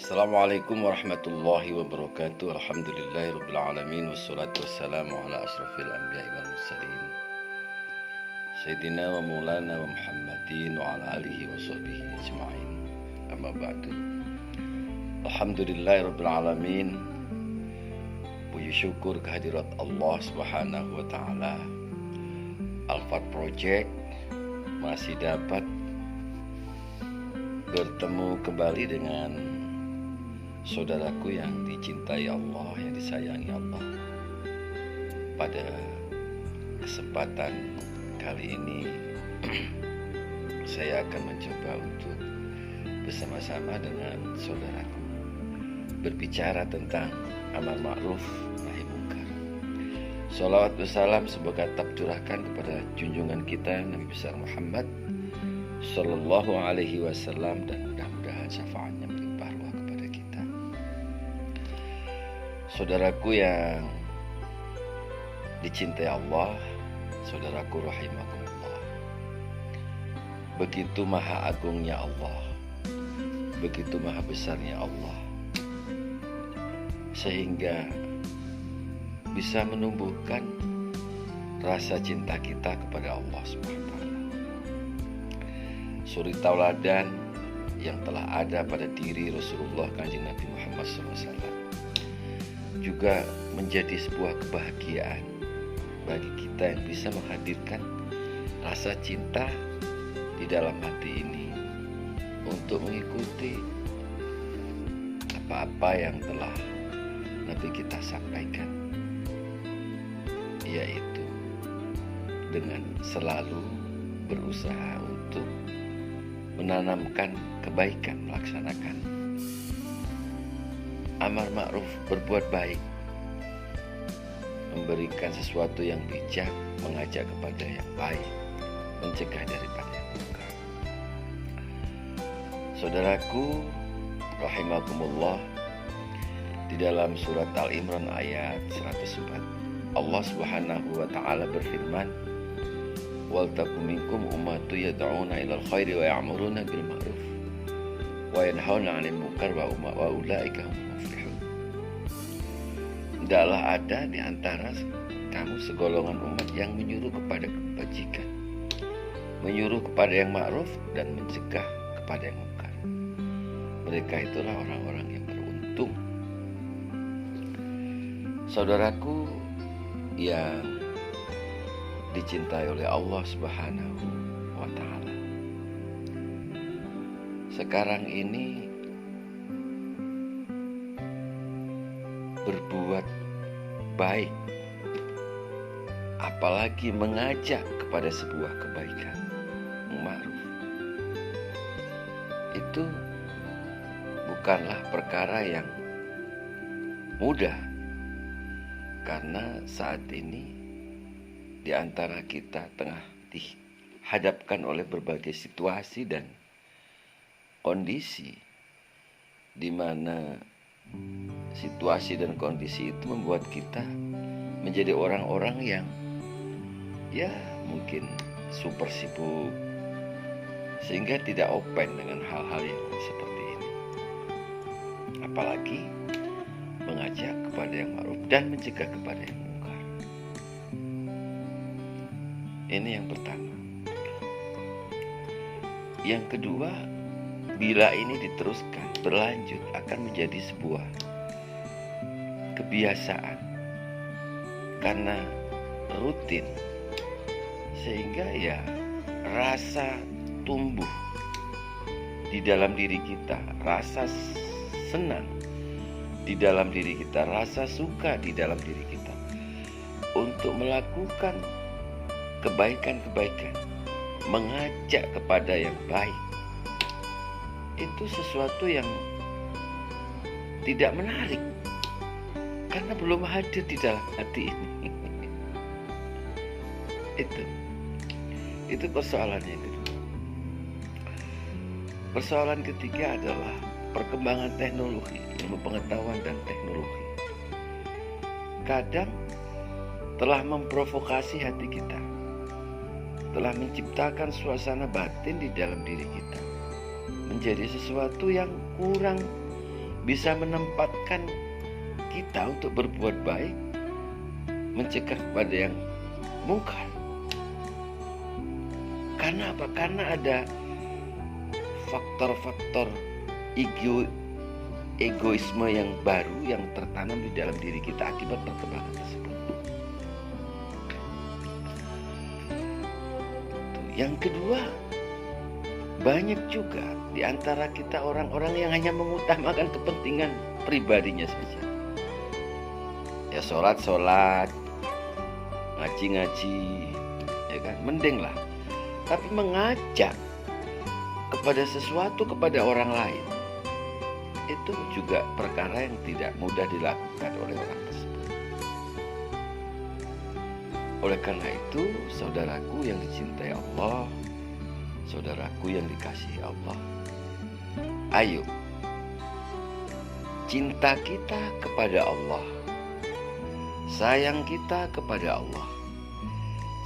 Assalamualaikum warahmatullahi wabarakatuh. Alhamdulillahirabbil alamin wassalatu wassalamu ala asrofil anbiya'i wal mursalin Sayyidina wa maulana wa Muhammadin wa ala alihi wa sahbihi ajma'in. Amma ba'du. Alhamdulillahirabbil alamin. Puji syukur kehadirat Allah Subhanahu wa taala. Alfat Project masih dapat bertemu kembali dengan saudaraku yang dicintai Allah, yang disayangi Allah. Pada kesempatan kali ini saya akan mencoba untuk bersama-sama dengan saudaraku berbicara tentang amar ma'ruf nahi munkar. Shalawat wassalam semoga tetap curahkan kepada junjungan kita Nabi besar Muhammad Sallallahu alaihi wasallam, dan mudah-mudahan syafaatnya melimpah ruah kepada kita. Saudaraku yang dicintai Allah, saudaraku rahimakumullah, begitu maha agungnya Allah, begitu maha besarnya Allah, sehingga bisa menumbuhkan rasa cinta kita kepada Allah Subhanahu wa taala. Suri tauladan yang telah ada pada diri Rasulullah Kanjeng Nabi Muhammad SAW juga menjadi sebuah kebahagiaan bagi kita yang bisa menghadirkan rasa cinta di dalam hati ini untuk mengikuti apa-apa yang telah Nabi kita sampaikan, yaitu dengan selalu berusaha untuk menanamkan kebaikan, melaksanakan amar ma'ruf, berbuat baik, memberikan sesuatu yang bijak, mengajak kepada yang baik, mencegah daripada yang munkar. Saudaraku rahimakumullah, di dalam surat Al-Imran ayat 104 Allah Subhanahu wa taala berfirman, wal takum minkum ummatu yad'una ilal khairi wa ya'muruna bil ma'ruf wa yanhauna 'anil munkar wa ulaika humul muflihun. Hendaklah ada di antara kamu segolongan umat yang menyuruh kepada kebajikan, menyuruh kepada yang ma'ruf, dan mencegah kepada yang munkar. Mereka itulah orang-orang yang beruntung. Saudaraku yang dicintai oleh Allah Subhanahu wa taala, sekarang ini berbuat baik, apalagi mengajak kepada sebuah kebaikan, ma'ruf, itu bukanlah perkara yang mudah, karena saat ini di antara kita tengah dihadapkan oleh berbagai situasi dan kondisi, di mana situasi dan kondisi itu membuat kita menjadi orang-orang yang mungkin super sibuk, sehingga tidak open dengan hal-hal yang seperti ini, apalagi mengajak kepada yang ma'ruf dan mencegah kepada yang munkar. Ini yang pertama. Yang kedua, bila ini diteruskan, berlanjut, akan menjadi sebuah kebiasaan karena rutin, sehingga rasa tumbuh di dalam diri kita, rasa senang di dalam diri kita, rasa suka di dalam diri kita untuk melakukan kebaikan-kebaikan, mengajak kepada yang baik. Itu sesuatu yang tidak menarik karena belum hadir di dalam hati ini. Itu persoalannya yang kedua. Persoalan ketiga adalah perkembangan teknologi, ilmu pengetahuan dan teknologi kadang telah memprovokasi hati kita, telah menciptakan suasana batin di dalam diri kita menjadi sesuatu yang kurang bisa menempatkan kita untuk berbuat baik, mencegah kepada yang mungkar. Karena apa? Karena ada faktor-faktor egoisme yang baru yang tertanam di dalam diri kita akibat perkembangan tersebut. Yang kedua, banyak juga di antara kita orang-orang yang hanya mengutamakan kepentingan pribadinya saja. Ya sholat, ngaji, ya kan, mending lah. Tapi mengajak kepada sesuatu kepada orang lain, itu juga perkara yang tidak mudah dilakukan oleh orang tersebut. Oleh karena itu, saudaraku yang dicintai Allah, saudaraku yang dikasihi Allah, ayo cinta kita kepada Allah, sayang kita kepada Allah,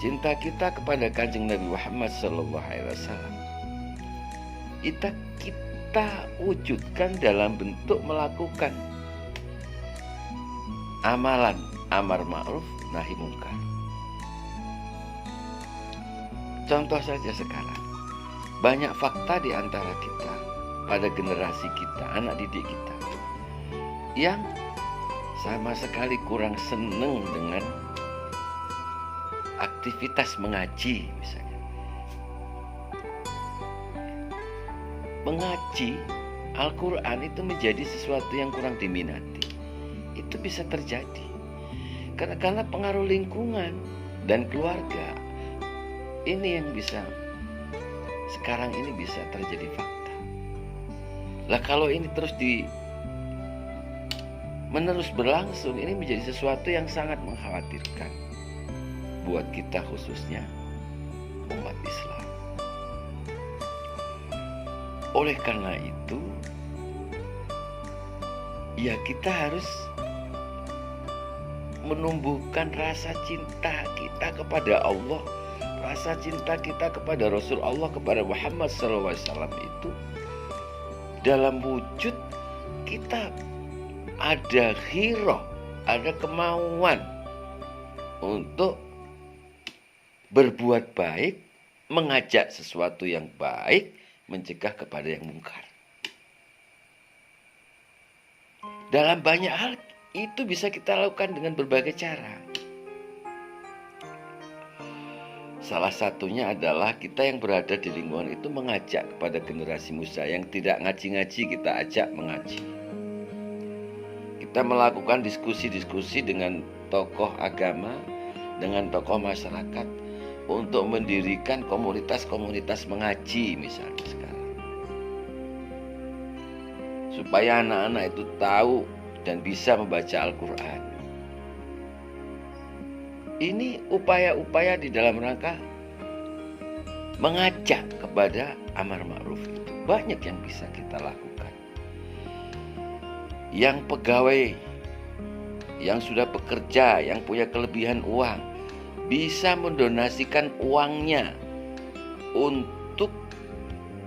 cinta kita kepada Kanjeng Nabi Muhammad SAW, kita wujudkan dalam bentuk melakukan amalan amar ma'ruf nahi mungkar. Contoh saja sekarang, banyak fakta di antara kita, pada generasi kita, anak didik kita, yang sama sekali kurang seneng dengan aktivitas mengaji misalnya. Mengaji Al-Quran itu menjadi sesuatu yang kurang diminati. Itu bisa terjadi karena pengaruh lingkungan dan keluarga. Ini yang bisa sekarang ini bisa terjadi fakta. Lah kalau ini terus menerus berlangsung, ini menjadi sesuatu yang sangat mengkhawatirkan buat kita, khususnya umat Islam. Oleh karena itu, ya kita harus menumbuhkan rasa cinta kita kepada Allah, rasa cinta kita kepada Rasul Allah, kepada Muhammad SAW itu dalam wujud kita ada ghirah, ada kemauan untuk berbuat baik, mengajak sesuatu yang baik, mencegah kepada yang mungkar. Dalam banyak hal itu bisa kita lakukan dengan berbagai cara. Salah satunya adalah kita yang berada di lingkungan itu mengajak kepada generasi muda yang tidak ngaji-ngaji, kita ajak mengaji. Kita melakukan diskusi-diskusi dengan tokoh agama, dengan tokoh masyarakat untuk mendirikan komunitas-komunitas mengaji misalnya sekarang. Supaya anak-anak itu tahu dan bisa membaca Al-Quran. Ini upaya-upaya di dalam rangka mengajak kepada amar ma'ruf itu. Banyak yang bisa kita lakukan. Yang pegawai, yang sudah bekerja, yang punya kelebihan uang, bisa mendonasikan uangnya untuk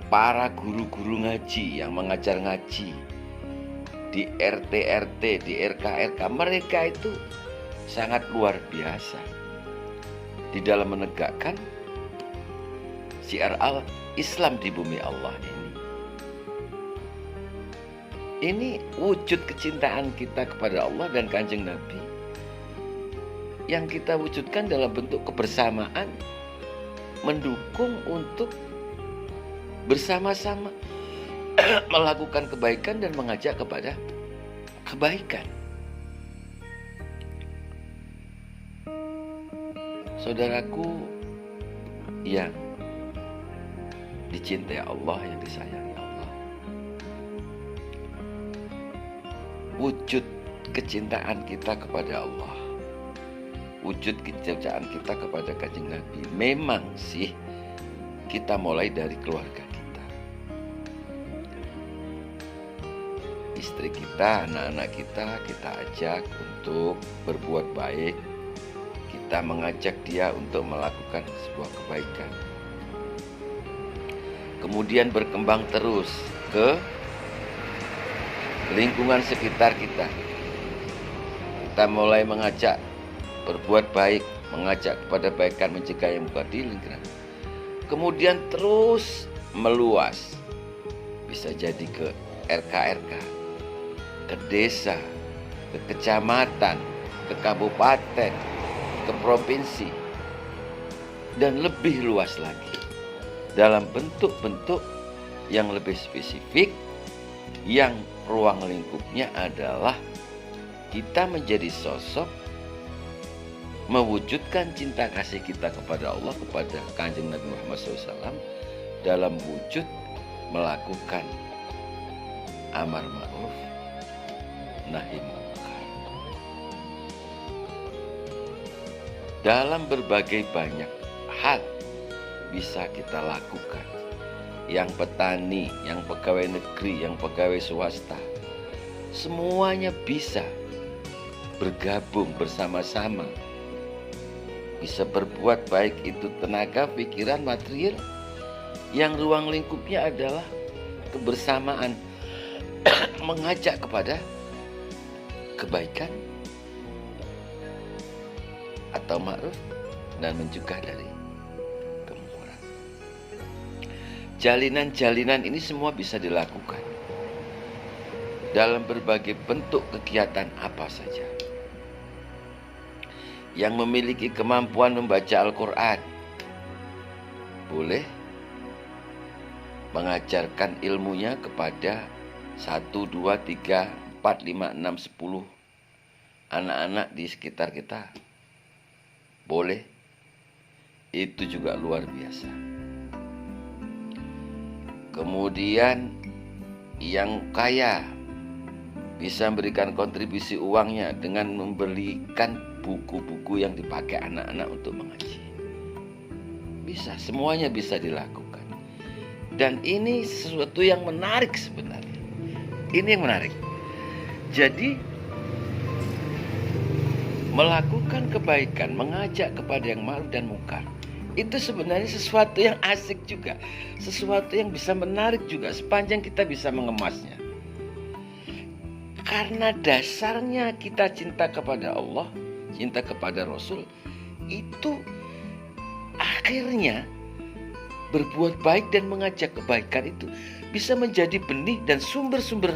para guru-guru ngaji yang mengajar ngaji di RT-RT, di RK-RK. Mereka itu sangat luar biasa di dalam menegakkan syiar Islam di bumi Allah ini. Ini wujud kecintaan kita kepada Allah dan Kanjeng Nabi yang kita wujudkan dalam bentuk kebersamaan, mendukung untuk bersama-sama melakukan kebaikan dan mengajak kepada kebaikan. Saudaraku yang dicintai Allah, yang disayangi Allah, wujud kecintaan kita kepada Allah, wujud kecintaan kita kepada Kanjeng Nabi, memang sih kita mulai dari keluarga kita, istri kita, anak-anak kita ajak untuk berbuat baik. Kita mengajak dia untuk melakukan sebuah kebaikan. Kemudian berkembang terus ke lingkungan sekitar kita. Kita mulai mengajak berbuat baik, mengajak kepada kebaikan, mencegah yang bukan di lingkungan. Kemudian terus meluas, bisa jadi ke RK-RK, ke desa, ke kecamatan, ke kabupaten, ke provinsi, dan lebih luas lagi dalam bentuk-bentuk yang lebih spesifik, yang ruang lingkupnya adalah kita menjadi sosok mewujudkan cinta kasih kita kepada Allah, kepada Kanjeng Nabi Muhammad SAW dalam wujud melakukan amar ma'ruf nahi munkar dalam berbagai banyak hal bisa kita lakukan. Yang petani, yang pegawai negeri, yang pegawai swasta, semuanya bisa bergabung bersama-sama, bisa berbuat baik itu tenaga, pikiran, material, yang ruang lingkupnya adalah kebersamaan mengajak kepada kebaikan atau ma'ruf dan mencegah dari kemungkaran. Jalinan-jalinan ini semua bisa dilakukan dalam berbagai bentuk kegiatan apa saja. Yang memiliki kemampuan membaca Al-Quran boleh mengajarkan ilmunya kepada 1, 2, 3, 4, 5, 6, 10 anak-anak di sekitar kita. Boleh. Itu juga luar biasa. Kemudian yang kaya bisa memberikan kontribusi uangnya dengan membelikan buku-buku yang dipakai anak-anak untuk mengaji. Bisa, semuanya bisa dilakukan. Dan ini sesuatu yang menarik sebenarnya. Ini yang menarik. Jadi melakukan kebaikan, mengajak kepada yang ma'ruf dan munkar, itu sebenarnya sesuatu yang asik juga, sesuatu yang bisa menarik juga sepanjang kita bisa mengemasnya. Karena dasarnya kita cinta kepada Allah, cinta kepada Rasul, itu akhirnya berbuat baik dan mengajak kebaikan itu bisa menjadi benih dan sumber-sumber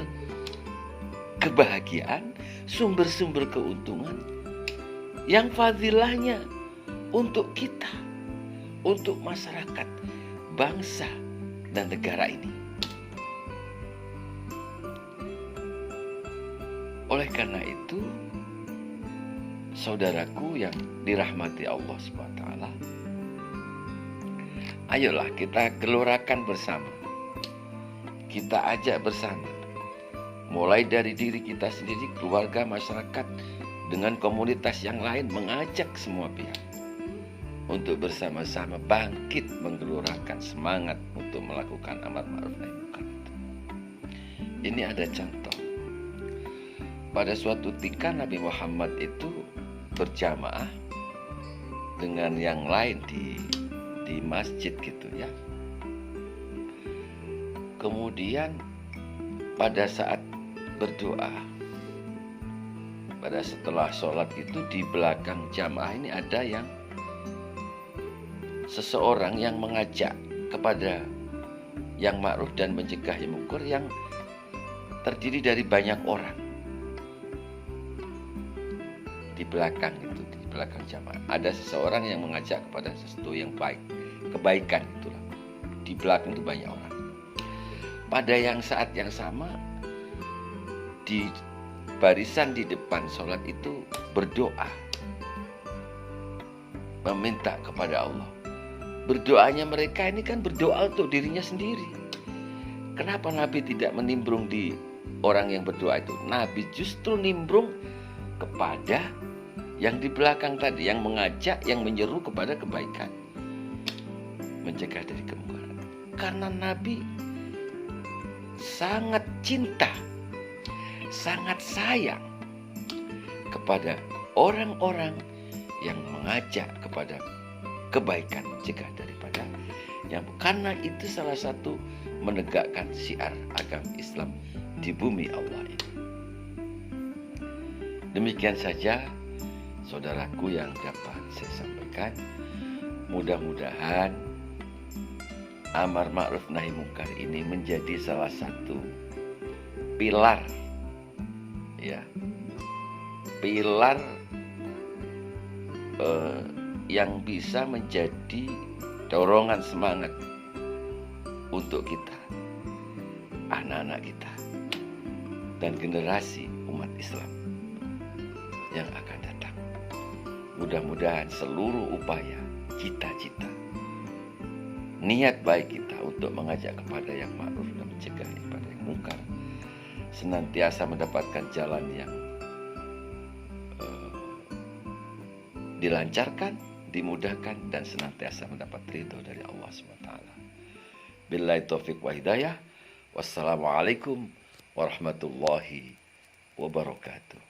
kebahagiaan, sumber-sumber keuntungan yang fadilahnya untuk kita, untuk masyarakat, bangsa, dan negara ini. Oleh karena itu, saudaraku yang dirahmati Allah SWT, ayolah kita gelorakan bersama, kita ajak bersama, mulai dari diri kita sendiri, keluarga, masyarakat, dengan komunitas yang lain, mengajak semua pihak untuk bersama-sama bangkit menggelorakan semangat untuk melakukan amar ma'ruf nahi munkar. Ini ada contoh. Pada suatu ketika Nabi Muhammad itu berjamaah dengan yang lain di masjid gitu ya. Kemudian pada saat berdoa, pada setelah sholat itu di belakang jamaah ini ada yang seseorang yang mengajak kepada yang ma'ruf dan mencegah yang munkar yang terdiri dari banyak orang. Di belakang itu, di belakang jamaah ada seseorang yang mengajak kepada sesuatu yang baik, kebaikan itulah. Di belakang itu banyak orang. Pada saat yang sama, di barisan di depan sholat itu berdoa, meminta kepada Allah. Berdoanya mereka ini kan berdoa untuk dirinya sendiri. Kenapa Nabi tidak menimbrung di orang yang berdoa itu? Nabi justru nimbrung kepada yang di belakang tadi, yang mengajak, yang menyeru kepada kebaikan, mencegah dari kemungkaran. Karena Nabi sangat cinta, sangat sayang kepada orang-orang yang mengajak kepada kebaikan, mencegah daripada yang, karena itu salah satu menegakkan syiar agama Islam, di bumi Allah ini. Demikian saja saudaraku yang dapat saya sampaikan. Mudah-mudahan amar ma'ruf nahi mungkar ini menjadi salah satu pilar, ya, pilar yang bisa menjadi dorongan semangat untuk kita, anak-anak kita, dan generasi umat Islam yang akan datang. Mudah-mudahan seluruh upaya, cita-cita, niat baik kita untuk mengajak kepada yang ma'ruf dan mencegah kepada yang mungkar senantiasa mendapatkan jalan yang dilancarkan, dimudahkan, dan senantiasa mendapat ridho dari Allah SWT. Billahi taufiq wa hidayah. Wassalamualaikum warahmatullahi wabarakatuh.